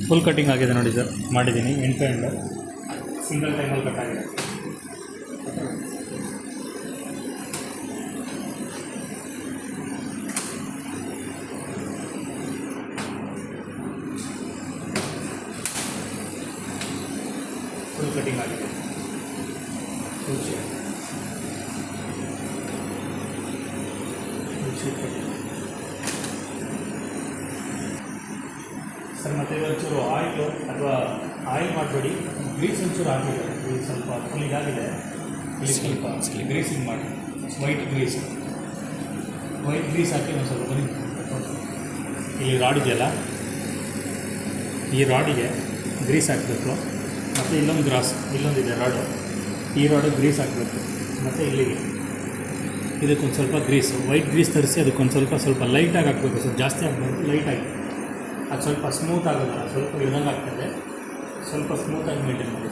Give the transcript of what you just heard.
Full cutting ಆಗಿದೆ ನೋಡಿ sir, ಮಾಡಿದ್ದೀನಿ ಎಂಡ್ ಟು ಎಂಡ್, ಸಿಂಗಲ್ ಟೈಮಲ್ಲಿ ಕಟ್ ಆಗಿದೆ. ಫುಲ್ ಕಟ್ಟಿಂಗ್ ಆಗಿದೆ, ಫುಲ್ ಶೇಪ್ ಕಟ್ಟಿಂಗ್ ಸರ್. ಮತ್ತು ಒಂಚೂರು ಆಯಿಲು ಅಥವಾ ಆಯಿಲ್ ಮಾಡಬೇಡಿ, ಗ್ರೀಸ್ ಒಂಚೂರು ಹಾಕಿದೆ, ಇಲ್ಲಿ ಸ್ವಲ್ಪ ಫುಲ್ ಇದಾಗಿದೆ, ಇಲ್ಲಿ ಸ್ವಲ್ಪ ಗ್ರೀಸಿಂಗ್ ಮಾಡಿ, ವೈಟ್ ಗ್ರೀಸ್ ಹಾಕಿ ಒಂದು ಸ್ವಲ್ಪ ಬನ್ನಿ. ಇಲ್ಲಿ ರಾಡ್ ಇದೆಯಲ್ಲ, ಈ ರಾಡಿಗೆ ಗ್ರೀಸ್ ಹಾಕಬೇಕು, ಮತ್ತು ಇಲ್ಲೊಂದಿದೆ ರಾಡು, ಈ ರಾಡು ಗ್ರೀಸ್ ಹಾಕಬೇಕು, ಮತ್ತು ಇಲ್ಲಿಗೆ ಇದಕ್ಕೊಂದು ಸ್ವಲ್ಪ ಗ್ರೀಸ್, ವೈಟ್ ಗ್ರೀಸ್ ತರಿಸಿ ಅದಕ್ಕೊಂದು ಸ್ವಲ್ಪ ಲೈಟಾಗಿ ಹಾಕಬೇಕು ಸರ್, ಜಾಸ್ತಿ ಹಾಕಬೇಕು, ಲೈಟಾಗಿ. ಅದು ಸ್ವಲ್ಪ ಸ್ಮೂತ್ ಆಗೋಲ್ಲ, ಸ್ವಲ್ಪ ಇಳ್ದಂಗೆ ಆಗ್ತದೆ, ಸ್ವಲ್ಪ ಸ್ಮೂತಾಗಿ ಮೇಂಟೈನ್ ಮಾಡಿ.